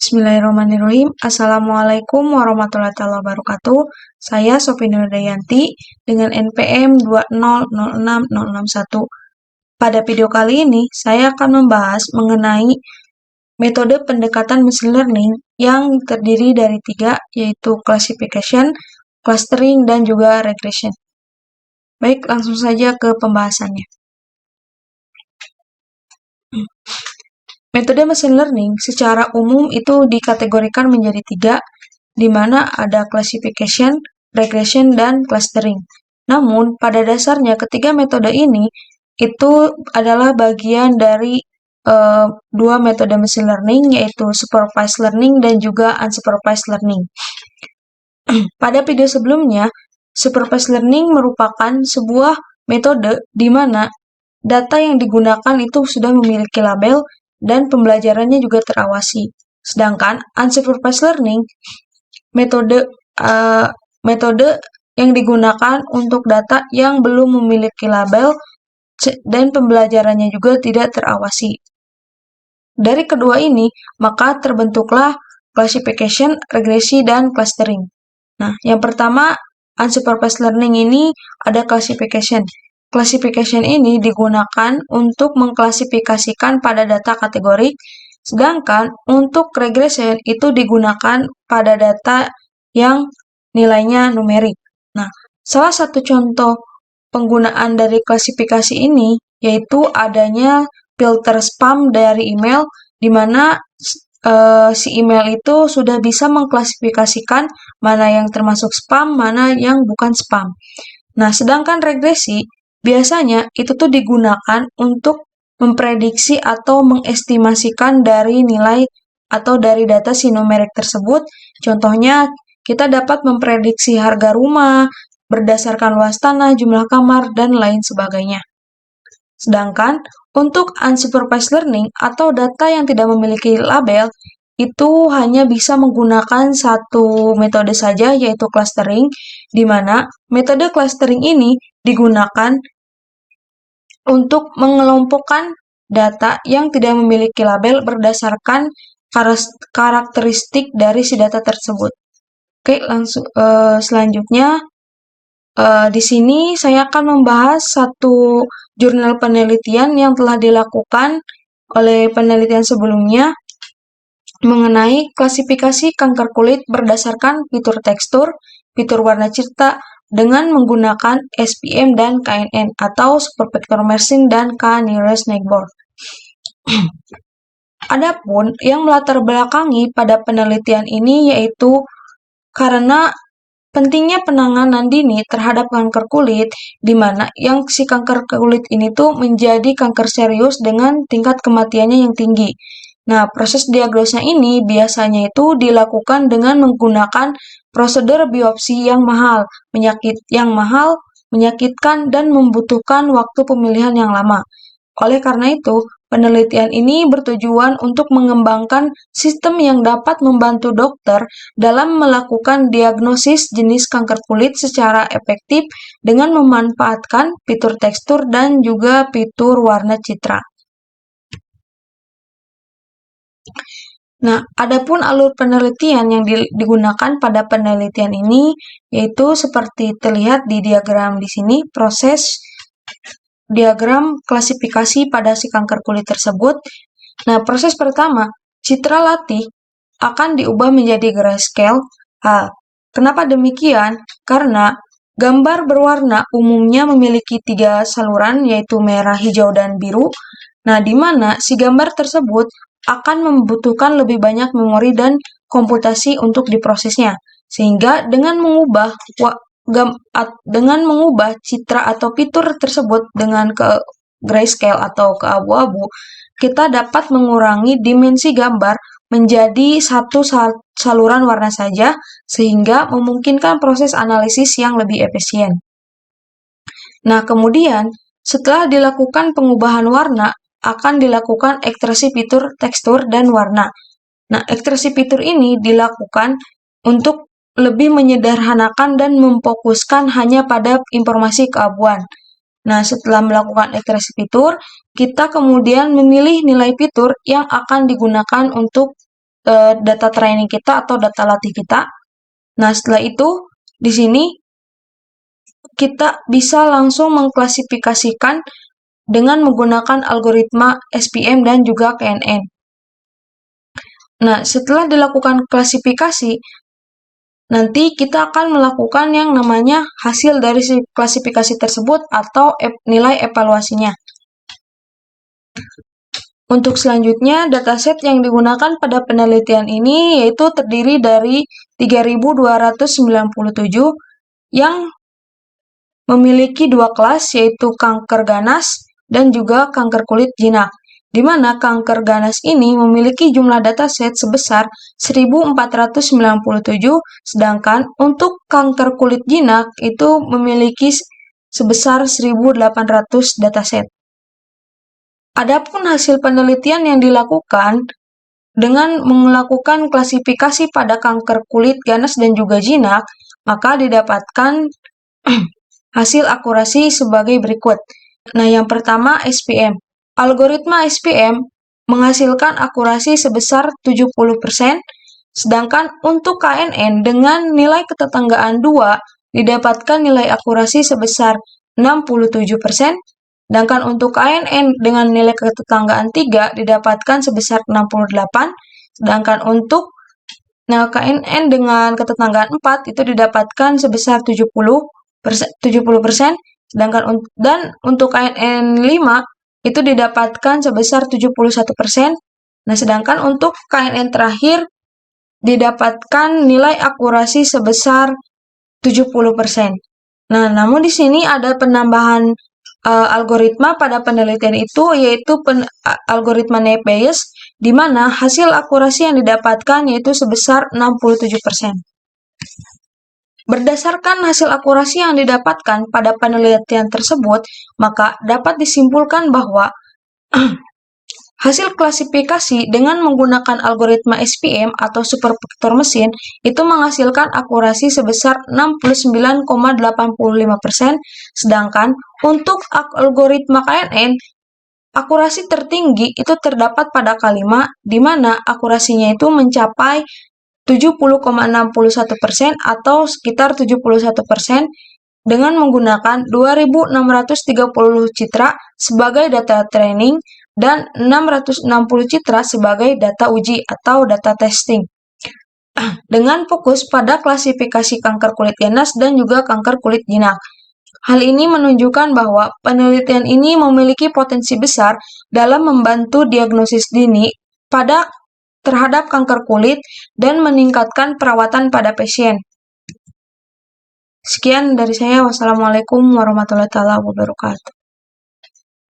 Bismillahirrahmanirrahim. Assalamualaikum warahmatullahi wabarakatuh. Saya Sofi Nurdayanti dengan NPM 2006061. Pada video kali ini, saya akan membahas mengenai metode pendekatan machine learning yang terdiri dari 3, yaitu classification, clustering, dan juga regression. Baik, langsung saja ke pembahasannya. Metode machine learning secara umum itu dikategorikan menjadi 3, di mana ada classification, regression, dan clustering. Namun, pada dasarnya ketiga metode ini itu adalah bagian dari dua metode machine learning, yaitu supervised learning dan juga unsupervised learning. Pada video sebelumnya, supervised learning merupakan sebuah metode di mana data yang digunakan itu sudah memiliki label dan pembelajarannya juga terawasi. Sedangkan unsupervised learning metode yang digunakan untuk data yang belum memiliki label dan pembelajarannya juga tidak terawasi. Dari kedua ini, maka terbentuklah classification, regresi, dan clustering. Nah, yang pertama, unsupervised learning ini ada classification. Classification ini digunakan untuk mengklasifikasikan pada data kategorik, sedangkan untuk regression itu digunakan pada data yang nilainya numerik. Nah, salah satu contoh penggunaan dari klasifikasi ini yaitu adanya filter spam dari email, di mana si email itu sudah bisa mengklasifikasikan mana yang termasuk spam, mana yang bukan spam. Nah, sedangkan regresi biasanya itu tuh digunakan untuk memprediksi atau mengestimasikan dari nilai atau dari data si numerik tersebut. Contohnya, kita dapat memprediksi harga rumah berdasarkan luas tanah, jumlah kamar, dan lain sebagainya. Sedangkan untuk unsupervised learning atau data yang tidak memiliki label, itu hanya bisa menggunakan satu metode saja, yaitu clustering, di mana metode clustering ini digunakan untuk mengelompokkan data yang tidak memiliki label berdasarkan karakteristik dari si data tersebut. Oke, langsung selanjutnya di sini saya akan membahas satu jurnal penelitian yang telah dilakukan oleh penelitian sebelumnya mengenai klasifikasi kanker kulit berdasarkan fitur tekstur, fitur warna cipta dengan menggunakan SPM dan KNN atau Super Vector Machine dan K-nearest neighbor. Adapun yang melatar belakangi pada penelitian ini yaitu karena pentingnya penanganan dini terhadap kanker kulit, di mana yang si kanker kulit ini tuh menjadi kanker serius dengan tingkat kematiannya yang tinggi. Nah, proses diagnosa ini biasanya itu dilakukan dengan menggunakan prosedur biopsi yang mahal, menyakitkan, dan membutuhkan waktu pemilihan yang lama. Oleh karena itu, penelitian ini bertujuan untuk mengembangkan sistem yang dapat membantu dokter dalam melakukan diagnosis jenis kanker kulit secara efektif dengan memanfaatkan fitur tekstur dan juga fitur warna citra. Nah, adapun alur penelitian yang digunakan pada penelitian ini yaitu seperti terlihat di diagram di sini, proses diagram klasifikasi pada si kanker kulit tersebut. Nah, proses pertama, citra latih akan diubah menjadi grayscale. Kenapa demikian? Karena gambar berwarna umumnya memiliki 3 saluran, yaitu merah, hijau, dan biru. Nah, di mana si gambar tersebut akan membutuhkan lebih banyak memori dan komputasi untuk diprosesnya. Sehingga dengan mengubah citra atau fitur tersebut dengan ke grayscale atau ke abu-abu, kita dapat mengurangi dimensi gambar menjadi satu saluran warna saja, sehingga memungkinkan proses analisis yang lebih efisien. Nah, kemudian setelah dilakukan pengubahan warna, akan dilakukan ekstraksi fitur tekstur dan warna. Nah, ekstraksi fitur ini dilakukan untuk lebih menyederhanakan dan memfokuskan hanya pada informasi keabuan. Nah, setelah melakukan ekstraksi fitur, kita kemudian memilih nilai fitur yang akan digunakan untuk data training kita atau data latih kita. Nah, setelah itu di sini kita bisa langsung mengklasifikasikan dengan menggunakan algoritma SPM dan juga KNN. Nah, setelah dilakukan klasifikasi, nanti kita akan melakukan yang namanya hasil dari klasifikasi tersebut atau nilai evaluasinya. Untuk selanjutnya, dataset yang digunakan pada penelitian ini yaitu terdiri dari 3.297 yang memiliki dua kelas, yaitu kanker ganas dan juga kanker kulit jinak, di mana kanker ganas ini memiliki jumlah dataset sebesar 1.497, sedangkan untuk kanker kulit jinak itu memiliki sebesar 1.800 dataset. Adapun hasil penelitian yang dilakukan dengan melakukan klasifikasi pada kanker kulit ganas dan juga jinak, maka didapatkan hasil akurasi sebagai berikut. Nah, yang pertama SPM. Algoritma SPM menghasilkan akurasi sebesar 70%, sedangkan untuk KNN dengan nilai ketetanggaan 2 didapatkan nilai akurasi sebesar 67%, sedangkan untuk KNN dengan nilai ketetanggaan 3 didapatkan sebesar 68%, sedangkan untuk KNN dengan ketetanggaan 4 itu didapatkan sebesar 70%, sedangkan untuk KNN 5 itu didapatkan sebesar 71%. Nah, sedangkan untuk KNN terakhir didapatkan nilai akurasi sebesar 70%. Nah, namun di sini ada penambahan algoritma pada penelitian itu, yaitu algoritma naive Bayes, di mana hasil akurasi yang didapatkan yaitu sebesar 67%. Berdasarkan hasil akurasi yang didapatkan pada penelitian tersebut, maka dapat disimpulkan bahwa hasil klasifikasi dengan menggunakan algoritma SPM atau supervektor mesin itu menghasilkan akurasi sebesar 69,85%, sedangkan untuk algoritma KNN, akurasi tertinggi itu terdapat pada K5, di mana akurasinya itu mencapai 70,61% atau sekitar 71% dengan menggunakan 2.630 citra sebagai data training dan 660 citra sebagai data uji atau data testing. Dengan fokus pada klasifikasi kanker kulit ganas dan juga kanker kulit jinak. Hal ini menunjukkan bahwa penelitian ini memiliki potensi besar dalam membantu diagnosis dini terhadap kanker kulit dan meningkatkan perawatan pada pasien. Sekian dari saya. Wassalamualaikum warahmatullahi wabarakatuh.